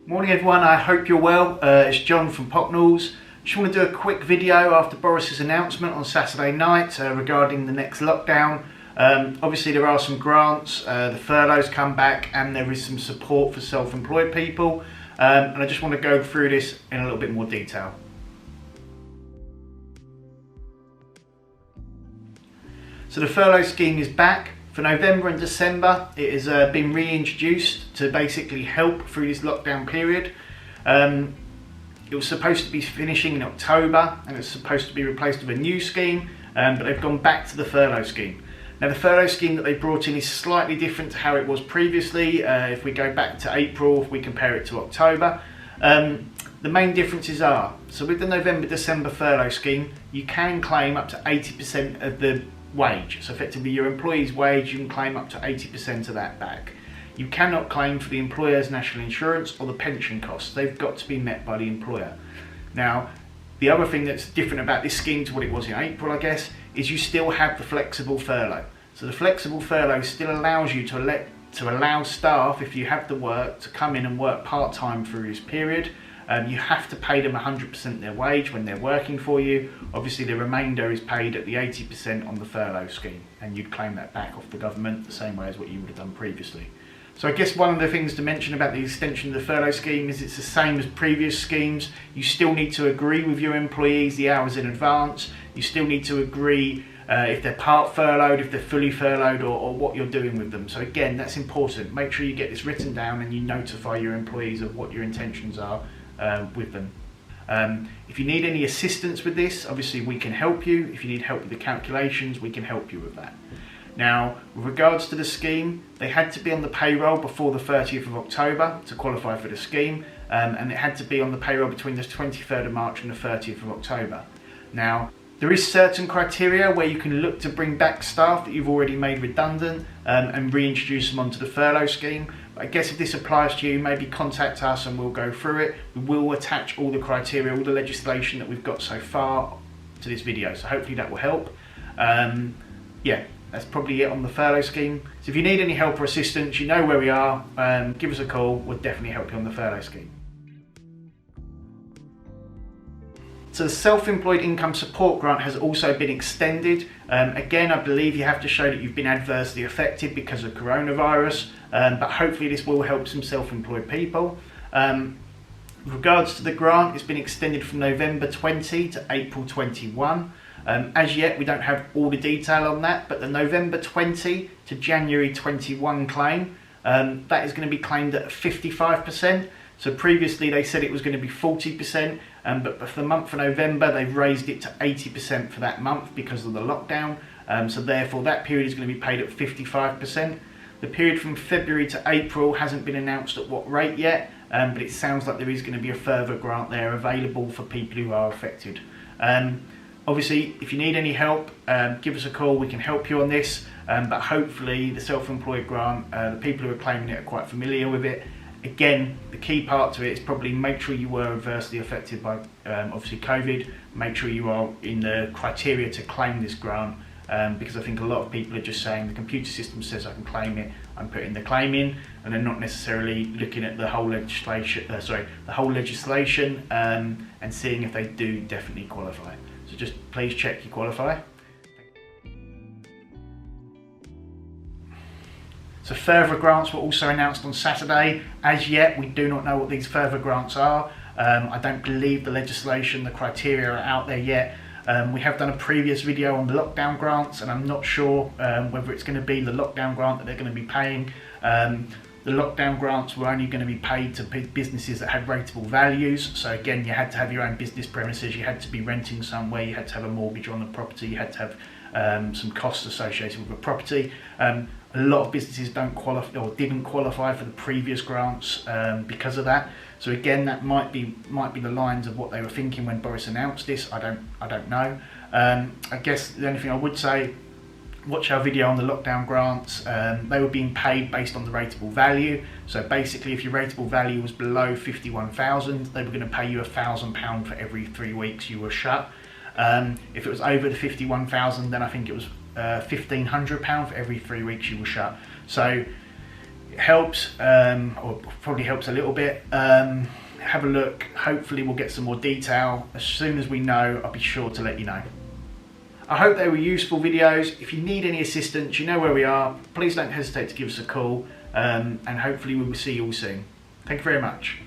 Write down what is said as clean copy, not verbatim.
Morning everyone, I hope you're well. It's John from Popnalls. Just want to do a quick video after Boris's announcement on Saturday night regarding the next lockdown. Obviously there are some grants, the furloughs come back, and there is some support for self-employed people, and I just want to go through this in a little bit more detail. So the furlough scheme is back. For November and December, it has been reintroduced to basically help through this lockdown period. It was supposed to be finishing in October, and it's supposed to be replaced with a new scheme, but they've gone back to the furlough scheme. Now the furlough scheme that they brought in is slightly different to how it was previously. If we go back to April, if we compare it to October, the main differences are, so with the November-December furlough scheme, you can claim up to 80% of the wage. So effectively your employee's wage, you can claim up to 80% of that back. You cannot claim for the employer's national insurance or the pension costs. They've got to be met by the employer. Now, the other thing that's different about this scheme to what it was in April, I guess, is you still have the flexible furlough. So the flexible furlough still allows you to allow staff, if you have the work, to come in and work part-time through this period. You have to pay them 100% their wage when they're working for you. Obviously the remainder is paid at the 80% on the furlough scheme, and you'd claim that back off the government the same way as what you would have done previously. So I guess one of the things to mention about the extension of the furlough scheme is it's the same as previous schemes. You still need to agree with your employees the hours in advance. You still need to agree if they're part furloughed, if they're fully furloughed, or what you're doing with them. So again, that's important. Make sure you get this written down and you notify your employees of what your intentions are with them. If you need any assistance with this, obviously we can help you. If you need help with the calculations, we can help you with that. Now, with regards to the scheme, they had to be on the payroll before the 30th of October to qualify for the scheme, and it had to be on the payroll between the 23rd of March and the 30th of October. Now, there is certain criteria where you can look to bring back staff that you've already made redundant and reintroduce them onto the furlough scheme. But I guess if this applies to you, maybe contact us and we'll go through it. We will attach all the criteria, all the legislation that we've got so far to this video, so hopefully that will help. Yeah, that's probably it on the furlough scheme. So if you need any help or assistance, you know where we are. Give us a call, we'll definitely help you on the furlough scheme. So the self-employed income support grant has also been extended. Again, I believe you have to show that you've been adversely affected because of coronavirus, but hopefully this will help some self-employed people. With regards to the grant, it's been extended from November 20 to April 21. As yet, we don't have all the detail on that, but the November 20 to January 21 claim, that is going to be claimed at 55%. So previously they said it was going to be 40%, but for the month of November they've raised it to 80% for that month because of the lockdown. So therefore that period is going to be paid at 55%. The period from February to April hasn't been announced at what rate yet, but it sounds like there is going to be a further grant there available for people who are affected. Obviously, if you need any help, give us a call, we can help you on this, but hopefully the self-employed grant, the people who are claiming it are quite familiar with it. Again, the key part to it is probably make sure you were adversely affected by obviously COVID, make sure you are in the criteria to claim this grant, because I think a lot of people are just saying the computer system says I can claim it, I'm putting the claim in, and they're not necessarily looking at the whole legislation, and seeing if they do definitely qualify. So just please check you qualify. So further grants were also announced on Saturday. As yet, we do not know what these further grants are. I don't believe the legislation, the criteria are out there yet. We have done a previous video on the lockdown grants, and I'm not sure whether it's going to be the lockdown grant that they're going to be paying. The lockdown grants were only going to be paid to businesses that had rateable values. So again, you had to have your own business premises, you had to be renting somewhere, you had to have a mortgage on the property, you had to have some costs associated with the property. A lot of businesses don't qualify or didn't qualify for the previous grants because of that. So again, that might be the lines of what they were thinking when Boris announced this. I don't know. I guess the only thing I would say, watch our video on the lockdown grants. They were being paid based on the rateable value. So basically, if your rateable value was below 51,000, they were going to pay you £1,000 for every 3 weeks you were shut. If it was over the 51,000, then I think it was £1,500 for every 3 weeks you were shut. So it helps, or probably helps a little bit. Have a look. Hopefully we'll get some more detail. As soon as we know, I'll be sure to let you know. I hope they were useful videos. If you need any assistance, you know where we are. Please don't hesitate to give us a call, and hopefully we will see you all soon. Thank you very much.